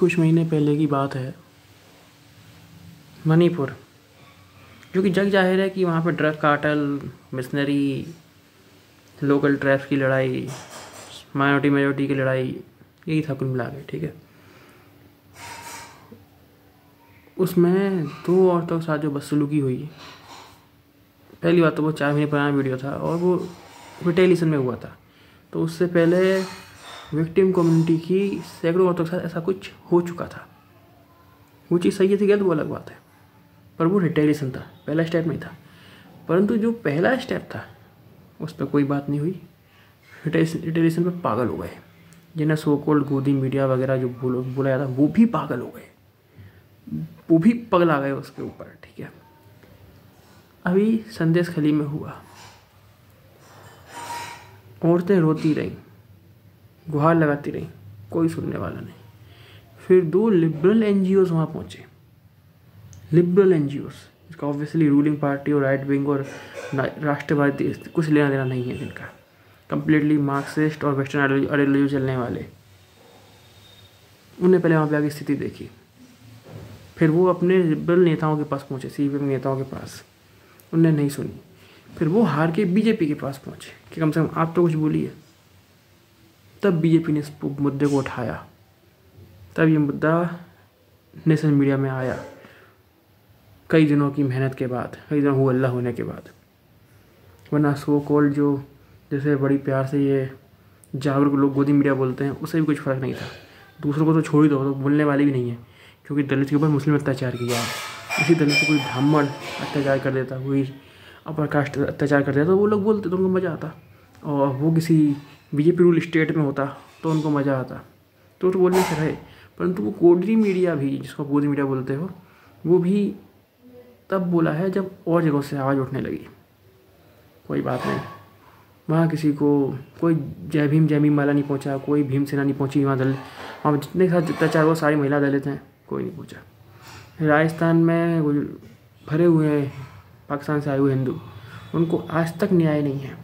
कुछ महीने पहले की बात है। मणिपुर, जो कि जग जाहिर है कि वहाँ पे drug cartel, missionary, local tribes की लड़ाई, माइनॉरिटी मेजॉरिटी की लड़ाई, यही था कुल मिला के। ठीक है, उसमें 2 औरतों के साथ जो बदसलूकी हुई, पहली बात तो वो 4 महीने पुराना वीडियो था और वो रिटेलिएशन में हुआ था। तो उससे पहले विक्टिम कम्युनिटी की सैकड़ों औरतों के साथ ऐसा कुछ हो चुका था। वो चीज़ सही थी गलत वो अलग बात है, पर वो रिटेलिएशन था, पहला स्टेप नहीं था। परंतु जो पहला स्टेप था उस पर कोई बात नहीं हुई। रिटेलिएशन पर पागल हो गए, जिन्हें सो कॉल्ड गोदी मीडिया वगैरह जो बोला जाता वो भी पागल हो गए, वो भी पगला गए उसके ऊपर। ठीक है, अभी संदेश खली में हुआ, औरतें रोती रहीं, गुहार लगाती रहीं, कोई सुनने वाला नहीं। फिर 2 लिबरल एनजीओज वहाँ पहुँचे। लिबरल एनजीओज, इसका ऑब्वियसली रूलिंग पार्टी और राइट विंग और राष्ट्रवादी कुछ लेना देना नहीं है जिनका, कंप्लीटली मार्क्सिस्ट और वेस्टर्न आइडियोलॉजी चलने वाले। उन्हें पहले वहाँ पे आगे स्थिति देखी, फिर वो अपने लिबरल नेताओं के पास पहुँचे, सीपीएम नेताओं के पास, उन्हें नहीं सुनी। फिर वो हार के बीजेपी के पास पहुँचे कि कम से कम आप तो कुछ बोलिए। तब बीजेपी ने इस मुद्दे को उठाया, तब ये मुद्दा नेशनल मीडिया में आया, कई दिनों की मेहनत के बाद, कई दिनों हुआ अल्लाह होने के बाद। वरना सो कॉल्ड जो जैसे बड़ी प्यार से ये जागरूक लोग गोदी मीडिया बोलते हैं, उससे भी कुछ फ़र्क नहीं था। दूसरों को तो छोड़ ही दो, तो बोलने वाले भी नहीं है, क्योंकि दलित के ऊपर मुस्लिम अत्याचार किया है। इसी दलित को कोई ब्राह्मण अत्याचार कर देता, कोई अपर कास्ट अत्याचार कर देता, तो वो लोग बोलते तो उनको मज़ा आता। और वो किसी बीजेपी रूल स्टेट में होता तो उनको मज़ा आता, तो बोलने से रहे। परंतु वो गोदी मीडिया भी, जिसको गोदी मीडिया बोलते हो, वो भी तब बोला है जब और जगहों से आवाज़ उठने लगी। कोई बात नहीं, वहाँ किसी को कोई जय भीम माला नहीं पहुँचा, कोई भीम सेना नहीं पहुँची। वहाँ दलित, वहाँ जितने के साथ अत्याचार वो सारी महिला दलित हैं, कोई नहीं पहुँचा। राजस्थान में भरे हुए हैं पाकिस्तान से आए हुए हिंदू, उनको आज तक न्याय नहीं है।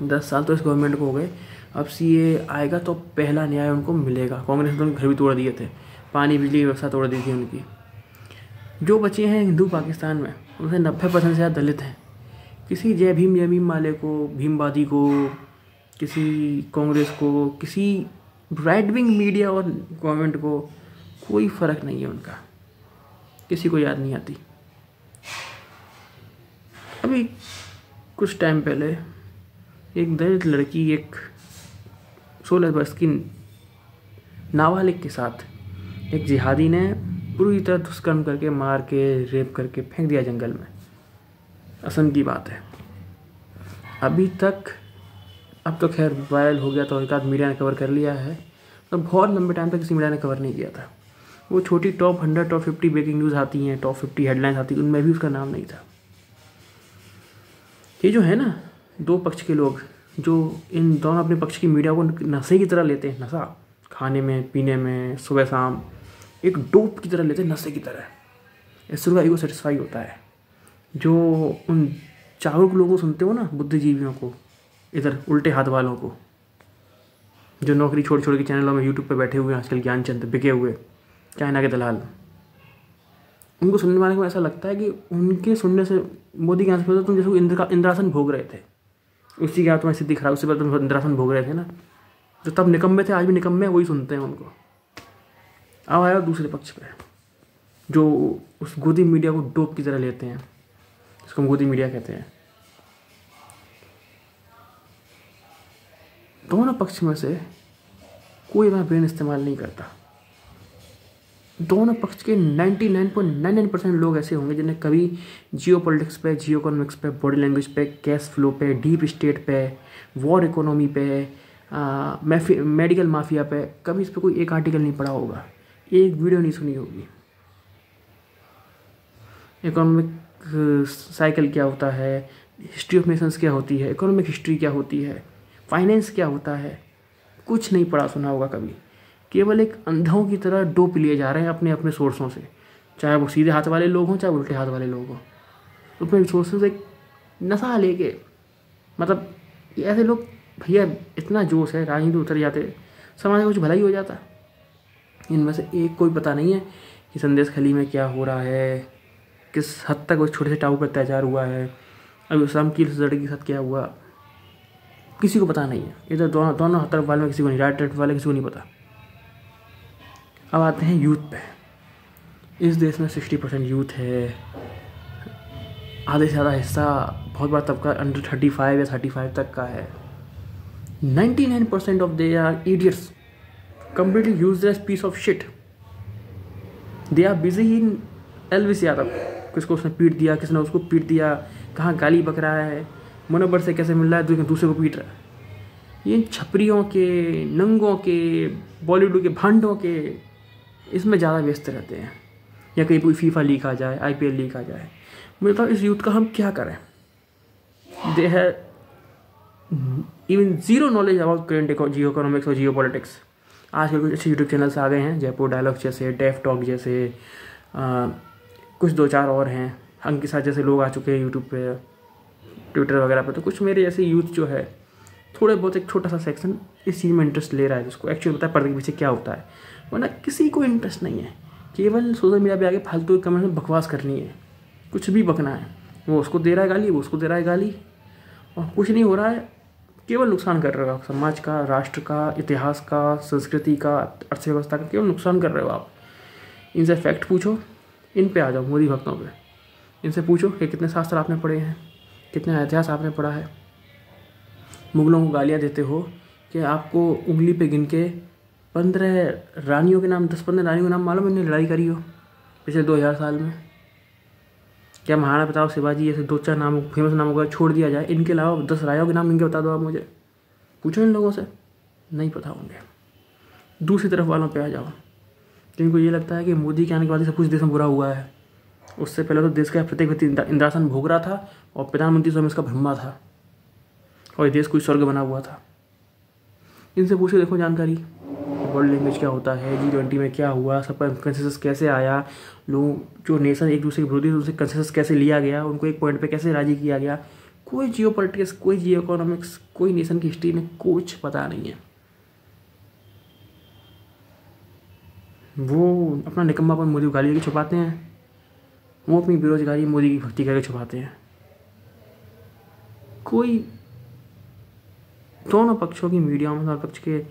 10 साल तो इस गवर्नमेंट को हो गए, अब सीए आएगा तो पहला न्याय उनको मिलेगा। कांग्रेस ने तो उनके घर भी तोड़ दिए थे, पानी बिजली की व्यवस्था तोड़ दी थी उनकी। जो बचे हैं हिंदू पाकिस्तान में, उनसे 90% से ज़्यादा दलित हैं। किसी जय भीम वाले को, भीमवादी को, किसी कांग्रेस को, किसी राइट विंग मीडिया और गवर्नमेंट को कोई फ़र्क नहीं है उनका, किसी को याद नहीं आती। अभी कुछ टाइम पहले एक दलित लड़की, एक 16 वर्ष की नाबालिग के साथ एक जिहादी ने पूरी तरह दुष्कर्म करके, मार के, रेप करके फेंक दिया जंगल में। असम की बात है। अभी तक, अब तो खैर वायरल हो गया तो एक आध मीडिया ने कवर कर लिया है, तो बहुत लंबे टाइम तक किसी मीडिया ने कवर नहीं किया था। वो छोटी टॉप 100 टॉप 50 ब्रेकिंग न्यूज़ आती हैं, टॉप 50 हेडलाइंस आती हैं, उनमें भी उसका नाम नहीं था। ये जो है ना, 2 पक्ष के लोग जो इन दोनों अपने पक्ष की मीडिया को नशे की तरह लेते हैं, नशा खाने में, पीने में, सुबह शाम एक डोप की तरह लेते हैं, नशे की तरह। इससे उनका ईगो सेटिस्फाई होता है। जो उन जागरूक लोगों को सुनते हो ना, बुद्धिजीवियों को, इधर उल्टे हाथ वालों को, जो नौकरी छोड़ छोड़ के चैनलों में यूट्यूब पे बैठे हुए हैं आजकल, ज्ञानचंद बिके हुए चाइना के दलाल, उनको सुनने वाले को ऐसा लगता है कि उनके सुनने से मोदी के यहाँ से तुम जैसे इंद्रासन भोग रहे थे, उसी के यहाँ तुम्हारी स्थिति खराब, उससे पहले तुम इंद्रासन भोग रहे थे ना। जो तब निकम्मे थे, आज भी निकम्मे, वही सुनते हैं उनको। अब आया दूसरे पक्ष पे, जो उस गोदी मीडिया को डोप की तरह लेते हैं, इसको हम गोदी मीडिया कहते हैं। दोनों पक्ष में से कोई अपना ब्रेन इस्तेमाल नहीं करता। दोनों पक्ष के 99.99% लोग ऐसे होंगे जिन्हें कभी जियो पॉलिटिक्स पे, जियो इकोनॉमिक्स पे, बॉडी लैंग्वेज पे, कैश फ्लो पे, डीप स्टेट पे, वॉर इकोनॉमी पे, मेडिकल माफिया पे, कभी इस पर कोई एक आर्टिकल नहीं पढ़ा होगा, एक वीडियो नहीं सुनी होगी। इकोनॉमिक साइकिल क्या होता है, हिस्ट्री ऑफ नेशंस क्या होती है, इकोनॉमिक हिस्ट्री क्या होती है, फाइनेंस क्या होता है, कुछ नहीं पढ़ा सुना होगा कभी। केवल एक अंधों की तरह डोप लिए जा रहे हैं अपने अपने सोर्सों से, चाहे वो सीधे हाथ वाले लोग हों, चाहे उल्टे हाथ वाले लोग हों। अपने सोर्सों से नशा लेके, मतलब ऐसे लोग, भैया इतना जोश है, राजनीति उतर जाते, समाज का कुछ भला ही हो जाता। इनमें से एक कोई पता नहीं है कि संदेश खली में क्या हो रहा है, किस हद तक उस छोटे से टापू पर अत्याचार हुआ है, अभी उस्लाम की लड़की के साथ क्या हुआ, किसी को पता नहीं है। इधर दोनों दोनों तरफ वाले में किसी को नहीं, राइट वाले किसी को नहीं पता। अब आते हैं यूथ पे। इस देश में 60% यूथ है, आधे से ज़्यादा हिस्सा बहुत बड़ा तबका अंडर 35 या 35 तक का है। 99% of they are idiots, completely useless piece of shit. They are busy in Elvish Yadav, किसको उसने पीट दिया, किसने उसको पीट दिया, कहाँ गाली बक रहा है, मनोबल से कैसे मिल रहा है, दूसरे को पीट रहा है। ये छपरियों के, नंगों के, बॉलीवुड के भांडों के, इसमें ज़्यादा व्यस्त रहते हैं। या कहीं कोई फीफा लीक आ जाए, IPL लीक आ जाए, मुझे बताओ इस यूथ का हम क्या करें। They have even zero knowledge about current Jio economics और जियो पॉलिटिक्स। आजकल कुछ अच्छे यूट्यूब चैनल्स आ गए हैं, जयपुर डायलॉग जैसे, डेफ टॉक जैसे, कुछ 2-4 और हैं, अंकित साथ जैसे लोग आ चुके हैं यूट्यूब पे, ट्विटर वगैरह पे। तो कुछ मेरे जैसे यूथ जो है, थोड़े बहुत एक छोटा सा सेक्शन इस चीज़ में इंटरेस्ट ले रहा है, जिसको एक्चुअली पता है पर्दे के पीछे क्या होता है। वरना किसी को इंटरेस्ट नहीं है, केवल सोशल मीडिया पे आके फालतू कमेंट में बकवास करनी है, कुछ भी बकना है। वो उसको दे रहा है गाली, वो उसको दे रहा है गाली, और कुछ नहीं हो रहा है, केवल नुकसान कर रहे हो आप समाज का, राष्ट्र का, इतिहास का, संस्कृति का, अर्थव्यवस्था का, केवल नुकसान कर रहे हो आप। इनसे फैक्ट पूछो, इन पे आ जाओ मोदी भक्तों पे, इनसे पूछो कि कितने शास्त्र आपने पढ़े हैं, कितने इतिहास आपने पढ़ा है। मुगलों को गालियाँ देते हो कि आपको उंगली पे गिन के 15 रानियों के नाम, 10-15 रानियों के नाम मालूम इन्हें लड़ाई करी हो पिछले 2000 साल में। क्या महाराणा प्रताप, शिवाजी ऐसे 2-4 नाम फेमस नामों का छोड़ दिया जाए, इनके अलावा 10 राजाओं के नाम इनके बता दो आप मुझे, पूछो इन लोगों से, नहीं पता होंगे। दूसरी तरफ वालों पे आ जाओ, जिनको ये लगता है कि मोदी के आने के बाद सब कुछ देश में बुरा हुआ है। उससे पहले तो देश का प्रत्येक व्यक्ति इंद्रासन भोग रहा था और प्रधानमंत्री स्वयं इसका ब्रह्मा था, और ये देश कोई स्वर्ग बना हुआ था। इनसे पूछो, देखो जानकारी, वर्ल्ड लैंग्वेज क्या होता है, G20 में क्या हुआ, सबका कंसेंसस कैसे आया, लोग जो नेशन एक दूसरे के विरोधी उनसे कंसेंसस कैसे लिया गया, उनको एक पॉइंट पे कैसे राजी किया गया। कोई जियो पॉलिटिक्स, कोई जियो इकोनॉमिक्स, कोई नेशन की हिस्ट्री में कुछ पता नहीं है। वो अपना निकम्मापन मोदी को गाली देके छुपाते हैं, वो अपनी बेरोजगारी मोदी की भक्ति करके छुपाते हैं। कोई दोनों पक्षों की मीडिया में, दोनों पक्ष के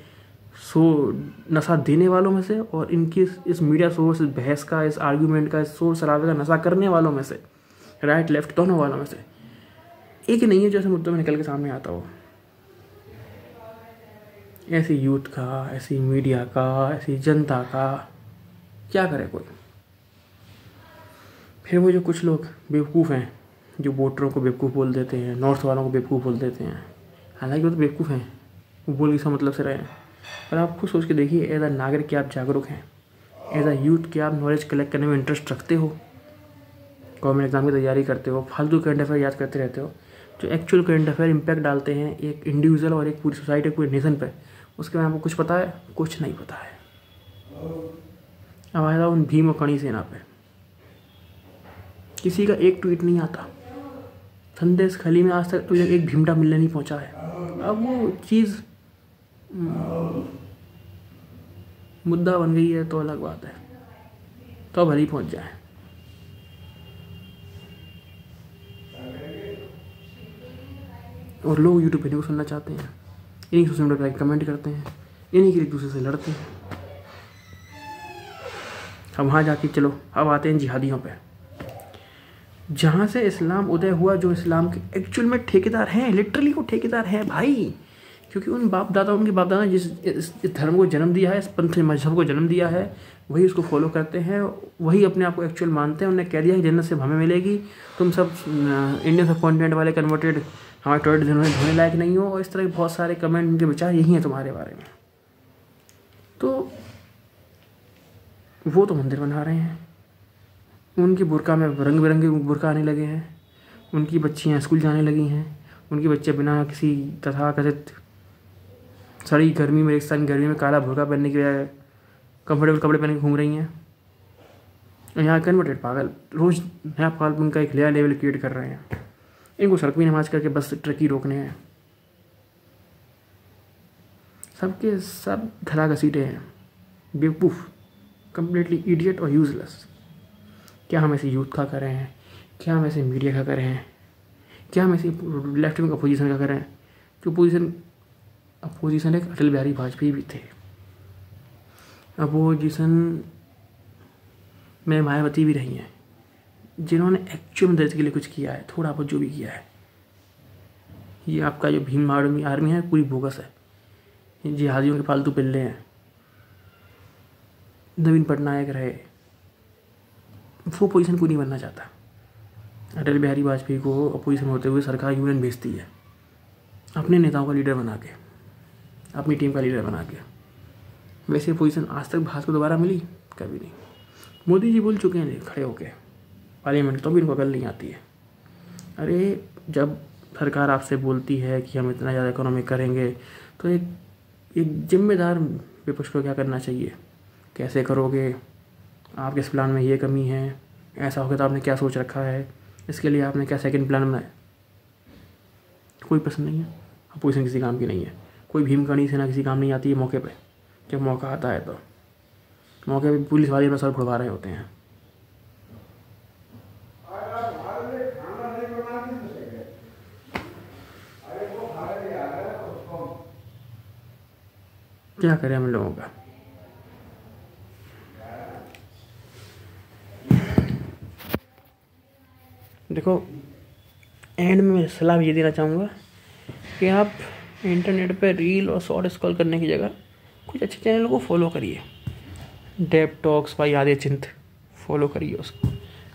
नशा देने वालों में से और इनकी इस मीडिया सोर्स, इस बहस का, इस आर्ग्यूमेंट का, इस शोर शराबे का नशा करने वालों में से, राइट लेफ्ट दोनों वालों में से एक नहीं है जो ऐसे मुद्दों में निकल के सामने आता हो। ऐसी यूथ का, ऐसी मीडिया का, ऐसी जनता का क्या करे कोई। फिर वो जो कुछ लोग बेवकूफ़ हैं, जो वोटरों को बेवकूफ़ बोल देते हैं, नॉर्थ वालों को बेवकूफ़ बोल देते हैं, हालांकि वो तो बेवकूफ़ हैं, वो बोल किसी मतलब से रहे हैं। पर आप खुद सोच के देखिए, एज अ नागरिक क्या आप जागरूक हैं, एज अ यूथ क्या आप नॉलेज कलेक्ट करने में इंटरेस्ट रखते हो, गवर्नमेंट एग्जाम की तैयारी करते हो, फालतू करंट अफेयर याद करते रहते हो, जो एक्चुअल करंट अफेयर इम्पैक्ट डालते हैं एक इंडिविजुअल और एक पूरी सोसाइटी, पूरे नेशन पे, उसके बारे में आपको कुछ पता है? कुछ नहीं पता है। अब आया उन भीम और कणी सेना पे, किसी का एक ट्वीट नहीं आता, संदेश खली में आज तक एक भीमटा मिलने नहीं पहुंचा है। अब वो चीज़ मुद्दा बन गई है तो अलग बात है, तो भले ही पहुंच जाए। और लोग यूट्यूब पे नहीं सुनना चाहते हैं, इन्हीं सोशल मीडिया पर कमेंट करते हैं, इन्हीं के एक दूसरे से लड़ते हैं। अब वहाँ जाके चलो, अब आते हैं जिहादियों पे, जहाँ से इस्लाम उदय हुआ, जो इस्लाम के एक्चुअल में ठेकेदार हैं, लिटरली वो ठेकेदार हैं भाई, क्योंकि उनके बाप दादा जिस इस धर्म को जन्म दिया है, इस पंथ मजहब को जन्म दिया है, वही उसको फॉलो करते हैं, वही अपने आप को एक्चुअल मानते हैं। उन्होंने कह दिया कि जन्नत से हमें मिलेगी, तुम सब इंडियन सब कॉन्टिनेंट वाले कन्वर्टेड हमारे टॉयलेट धोने लायक नहीं हो, और इस तरह के बहुत सारे कमेंट, उनके विचार यही हैं तुम्हारे बारे में। तो वो तो मंदिर बना रहे हैं, उनकी बुरका में रंग बिरंगे बुरका आने लगे हैं, उनकी बच्चियाँ स्कूल जाने लगी हैं, उनके बच्चे बिना किसी तथाकथित सड़ी गर्मी में, रेगिस्तान गर्मी में काला बुरका पहनने के बजाय कंफर्टेबल कपड़े पहन के घूम रही हैं। और यहाँ कन्वर्टेड पागल रोज़ नया पागलपन का एक नया लेवल क्रिएट कर रहे हैं। इनको सड़क में नमाज करके बस ट्रक ही रोकने हैं, सबके सब घला घसीटे हैं, बेवकूफ़। कम्प्लीटली इडियट और यूजलेस। क्या हम ऐसे यूथ का कर रहे हैं, क्या हम ऐसे मीडिया का कर रहे हैं, क्या हम ऐसे लेफ्ट विंग अपोजिशन का कर रहे हैं। जो अपोजिशन एक अटल बिहारी वाजपेयी भी थे, अपोजिशन में मायावती भी रही हैं, जिन्होंने एक्चुअल में देश के लिए कुछ किया है, थोड़ा बहुत जो भी किया है। ये आपका जो भीम आर्मी है पूरी बोगस है, ये जिहादियों के फालतू पिल्ले हैं। नवीन पटनायक रहे, वो पोजीशन को नहीं बनना चाहता। अटल बिहारी वाजपेयी को अपोजिशन होते हुए सरकार यूनियन भेजती है अपने नेताओं का लीडर बना के, अपनी टीम का लीडर बना के। वैसे पोजीशन आज तक भारत को दोबारा मिली? कभी नहीं। मोदी जी बोल चुके हैं खड़े होके पार्लियामेंट, तो भी इनको अकल नहीं आती है। अरे जब सरकार आपसे बोलती है कि हम इतना ज़्यादा इकोनॉमी करेंगे, तो एक जिम्मेदार विपक्ष को क्या करना चाहिए? कैसे करोगे? आपके इस प्लान में ये कमी है, ऐसा होगा तो आपने क्या सोच रखा है, इसके लिए आपने क्या सेकंड प्लान बनाया? कोई प्रश्न नहीं है। अपोजिशन किसी काम की नहीं है। कोई भीमकर्णी सेना किसी काम नहीं आती है मौके पे। जब मौका आता है तो मौके पे पुलिस वाले अपना सर फुड़वा रहे होते हैं। क्या करें हम लोगों का? देखो, एंड में मैं सलाह ये देना चाहूँगा कि आप इंटरनेट पे रील और शॉर्ट स्क्रॉल करने की जगह कुछ अच्छे चैनलों को फॉलो करिए। डेप टॉक्स बाय आदित्य चिंत फॉलो करिए उसको,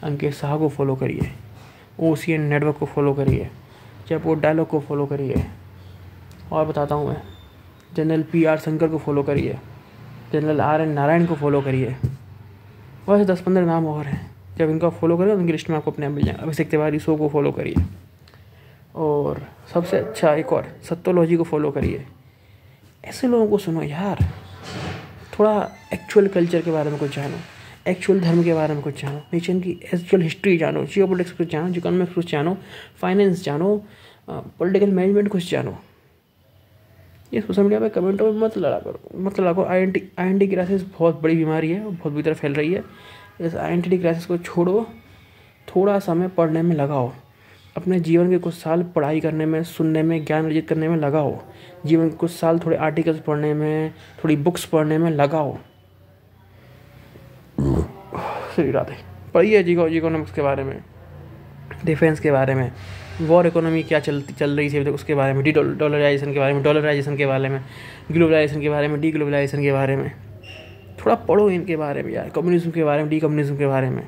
अंकित शाह को फॉलो करिए, ओशियन नेटवर्क को फॉलो करिए, जयपुर डायलॉग को फॉलो करिए, और बताता हूँ मैं, जनरल PR शंकर को फॉलो करिए, जनरल RN नारायण को फॉलो करिए। वैसे 10-15 नाम और हैं, जब इनको फॉलो करें तो उनकी लिस्ट में आपको अपने आप मिल जाएगा। अभिषेक तिवारी शो को फॉलो करिए, और सबसे अच्छा एक और सत्योलॉजी को फॉलो करिए। ऐसे लोगों को सुनो यार, थोड़ा एक्चुअल कल्चर के बारे में कुछ जानो, एक्चुअल धर्म के बारे में कुछ जानो, नेशन की एक्चुअल हिस्ट्री जानो, जियोपॉलिटिक्स कुछ जानो, इकोनॉमिक्स कुछ जानो, फाइनेंस जानो, पॉलिटिकल मैनेजमेंट कुछ जानो। ये सोशल मीडिया पे कमेंटों में मत लड़ा करो। आइडेंटिटी क्राइसिस बहुत बड़ी बीमारी है और बहुत बुरी तरह फैल रही है। इस आइडेंटिटी क्राइसिस को छोड़ो, थोड़ा समय पढ़ने में लगाओ, अपने जीवन के कुछ साल पढ़ाई करने में, सुनने में, ज्ञान अर्जित करने में लगाओ। जीवन के कुछ साल थोड़े आर्टिकल्स पढ़ने में, थोड़ी बुक्स पढ़ने में लगाओ। श्री राधे। पढ़िए इकोनॉमिक्स के बारे में, डिफेंस के बारे में, वॉर इकोनॉमी क्या चल रही थी उसके बारे में, डॉलराइजेशन के बारे में, डॉलराइजेशन के बारे में, ग्लोबलाइजेशन के बारे में, डीग्लोबलाइजेशन के बारे में। थोड़ा पढ़ो इनके बारे में यार, कम्युनिज्म के बारे में, डी कम्युनिज्म के बारे में।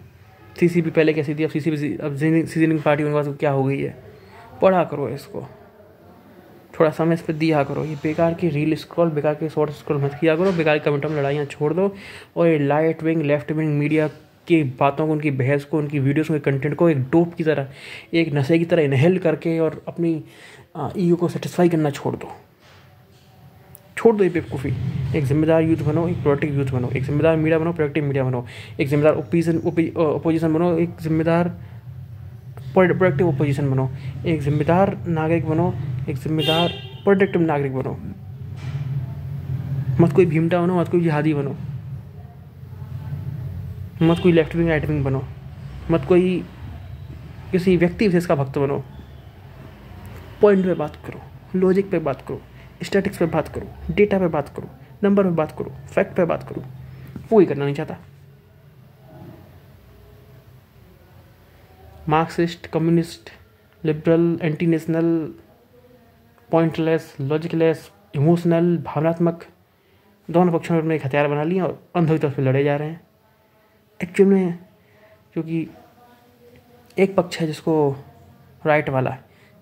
CCP पहले कैसी थी, अब सीजनिंग पार्टी उनके पास क्या हो गई है। पढ़ा करो इसको, थोड़ा समय इस पर दिया करो। ये बेकार की रील स्क्रॉल, बेकार के शॉर्ट स्क्रॉल मत किया करो, बेकार की कमेंटों में लड़ाइयाँ छोड़ दो, और ये right wing left wing media की बातों को, उनकी बहस को, उनकी वीडियोस को, कंटेंट को एक डोप की तरह, एक नशे की तरह इनहेल करके और अपनी ईगो को सेटिस्फाई करना छोड़ दो ये बेवकूफ़ी। एक जिम्मेदार यूथ बनो, एक प्रोडक्टिव यूथ बनो, एक जिम्मेदार मीडिया बनो, प्रोडक्टिव मीडिया बनो, एक जिम्मेदार ओपोजिशन बनो, एक जिम्मेदार प्रोडक्टिव ओपोजिशन बनो, एक जिम्मेदार नागरिक बनो, एक जिम्मेदार प्रोडक्टिव नागरिक बनो। मत कोई भीमटा बनो, मत कोई जिहादी बनो, मत कोई लेफ्ट विंग राइट विंग बनो, मत कोई किसी व्यक्ति विशेष का भक्त बनो। पॉइंट पे बात करो, लॉजिक पे बात करो, स्टैटिक्स पे बात करो, डेटा पे बात करो, नंबर पे बात करो, फैक्ट पे बात करो। वो ही करना नहीं चाहता। Marxist, communist, liberal, anti national, pointless, logicless, emotional, भावनात्मक, दोनों पक्षों ने अपने एक हथियार बना लिया और अंधों की तरफ से लड़े जा रहे हैं। एक्चुअल में क्योंकि एक पक्ष है जिसको राइट वाला,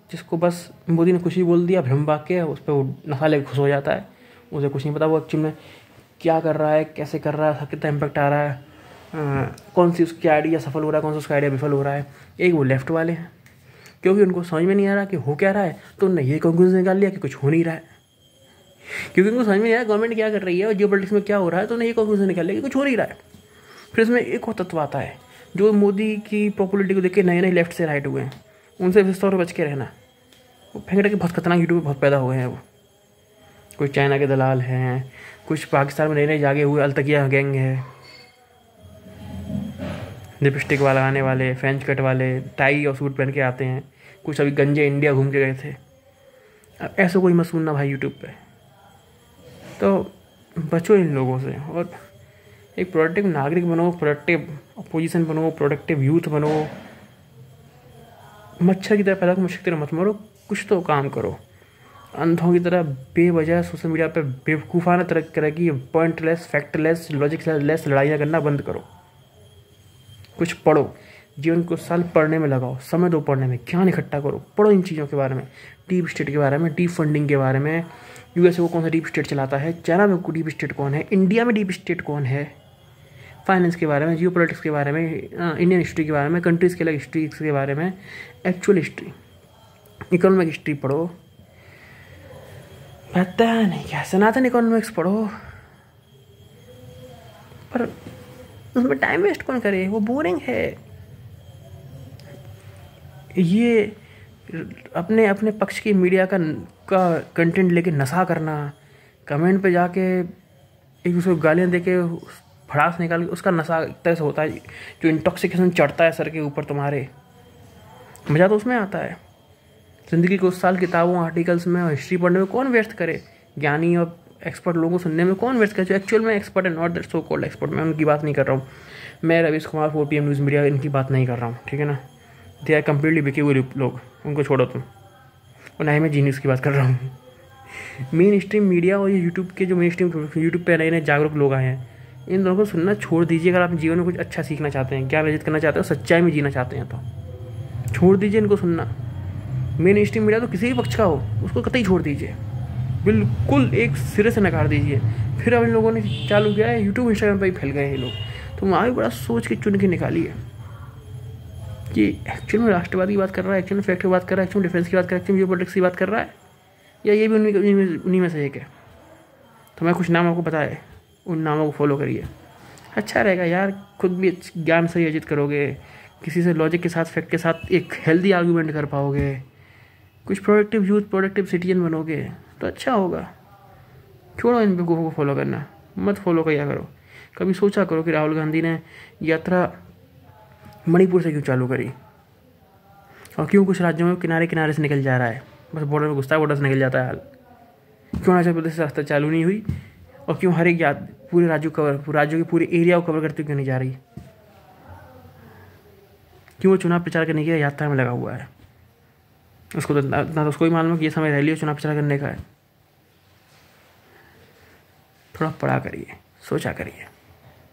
जिसको बस मोदी ने कुछ ही बोल दिया, भ्रम वाक्य, उस पर वो नशा लेकर खुश हो जाता है। उसे कुछ नहीं पता वो एक्चुअल में क्या कर रहा है, कैसे कर रहा है, कितना इम्पैक्ट आ रहा है, कौन सी उसकी आइडिया सफल हो रहा है, कौन सा उसका आइडिया विफल हो रहा है। एक वो लेफ्ट वाले हैं, क्योंकि उनको समझ में नहीं आ रहा कि हो क्या रहा है, तो उन्होंने ये कंक्लूजन निकाल लिया कि कुछ हो नहीं रहा है। क्योंकि उनको समझ में नहीं आया गवर्नमेंट क्या कर रही है और जियो पॉलिटिक्स में क्या हो रहा है, तो उन्होंने ये कंक्लूजन निकाल लिया कि कुछ हो नहीं रहा है। फिर इसमें एक और तत्व आता है जो मोदी की पॉपुलरिटी को देख के नए लेफ्ट से राइट हुए हैं, उनसे विशेष तौर पर बच के रहना। वो फेंकने के बहुत खतरनाक यूट्यूब बहुत पैदा हुए हैं। वो कुछ चाइना के दलाल हैं, कुछ पाकिस्तान में नए जागे हुए अलतकिया गैंग है, लिपस्टिक वाला आने वाले, फ्रेंच कट वाले, टाई और सूट पहन के आते हैं। कुछ अभी गंजे इंडिया घूम के गए थे। अब ऐसा कोई मत सुनना भाई यूट्यूब पे। तो बचो इन लोगों से और एक प्रोडक्टिव नागरिक बनो, प्रोडक्टिव अपोजिशन बनो, प्रोडक्टिव यूथ बनो। मच्छर की तरह पैदा करो, मच्छर की तरह मत मरो, कुछ तो काम करो। अंधों की तरह बेवजह सोशल मीडिया पे बेवकूफ़ाना तरह की पॉइंटलेस, फैक्टलेस, लॉजिकलेस लड़ाइयाँ करना बंद करो। कुछ पढ़ो, जीवन को साल पढ़ने में लगाओ, समय दो पढ़ने में, ज्ञान इकट्ठा करो, पढ़ो इन चीज़ों के बारे में, डीप स्टेट के बारे में, डीप फंडिंग के बारे में, यूएसए को कौन सा डीप स्टेट चलाता है, चाइना में डीप स्टेट कौन है, इंडिया में डीप स्टेट कौन है, फाइनेंस के बारे में, जियो पॉलिटिक्स के बारे में, इंडियन हिस्ट्री के बारे में, कंट्रीज़ के अलग हिस्ट्री के बारे में, एक्चुअल हिस्ट्री, इकोनॉमिक हिस्ट्री पढ़ो। पता नहीं क्या सनातन इकोनॉमिक्स पढ़ो, पर उसमें टाइम वेस्ट कौन करे, वो बोरिंग है। ये अपने अपने पक्ष की मीडिया का कंटेंट लेके नशा करना, कमेंट पे जाके एक दूसरे को गालियाँ देके भड़ास निकाल के, उसका नशा एक तरह से होता है जो इंटॉक्सिकेशन चढ़ता है सर के ऊपर तुम्हारे। मज़ा तो उसमें आता है। ज़िंदगी को उस साल किताबों, आर्टिकल्स में और हिस्ट्री पढ़ने में कौन व्यस्त करे, ज्ञानी और एक्सपर्ट लोगों को सुनने में कौन व्यस्त करे जो एक्चुअल में एक्सपर्ट है, not that so called expert. मैं उनकी बात नहीं कर रहा हूँ, मैं Ravish Kumar 4PM news media इनकी बात नहीं कर रहा हूँ, ठीक है ना। दे आर कम्प्लीटली बिके हुए लोग, उनको छोड़ो तुम। और ना ही मैं जीनियस की बात कर रहा हूँ। मेन स्ट्रीम मीडिया और ये यूट्यूब के जो मेन स्ट्रीम यूट्यूब पे नए नए जागरूक लोग आए हैं, इन दोनों को सुनना छोड़ दीजिए। अगर आप जीवन में कुछ अच्छा सीखना चाहते हैं, ज्ञान अर्जित करना चाहते हो, सच्चाई में जीना चाहते हैं तो छोड़ दीजिए इनको सुनना। मेन स्ट्रीम मीडिया तो किसी भी पक्ष का हो, उसको कतई छोड़ दीजिए, बिल्कुल एक सिरे से नकार दीजिए। फिर अब इन लोगों ने चालू किया है यूट्यूब, इंस्टाग्राम पर ही फैल गए हैं ये लोग। तो वहाँ भी बड़ा सोच के चुन के निकाली है कि एक्चुअल में राष्ट्रवाद की बात कर रहा है, एक्चुअल में फैक्ट की बात कर रहा है, एक्चुअल में डिफेंस की बात कर रहा है, एक्चुअल में जियो पॉलिटिक्स की बात कर रहा है, या ये भी उन्हीं में से एक है। तो मैं कुछ नाम आपको बताए, उन नामों को फॉलो करिए, अच्छा रहेगा यार। खुद भी ज्ञान सही अर्जित करोगे, किसी से लॉजिक के साथ, फैक्ट के साथ एक हेल्दी आर्गूमेंट कर पाओगे, कुछ प्रोडक्टिव यूथ, प्रोडक्टिव सिटीजन बनोगे तो अच्छा होगा। छोड़ो इन बेवकूफ़ों को फॉलो करना, मत फॉलो किया करो। कभी सोचा करो कि राहुल गांधी ने यात्रा मणिपुर से क्यों चालू करी, और क्यों कुछ राज्यों में किनारे किनारे से निकल जा रहा है, बस बॉर्डर में घुसता है, बॉर्डर से निकल जाता है हाल। क्यों अरुणाचल प्रदेश से रास्ता चालू नहीं हुई, और क्यों हर एक पूरे राज्यों के पूरे एरिया को कवर करते क्यों नहीं जा रही, क्यों वो चुनाव प्रचार करने की यात्रा में लगा हुआ है। उसको तो ना तो उसको ही मालूम है कि ये समय रैली और चुनाव प्रचार करने का है। थोड़ा पढ़ा करिए, सोचा करिए।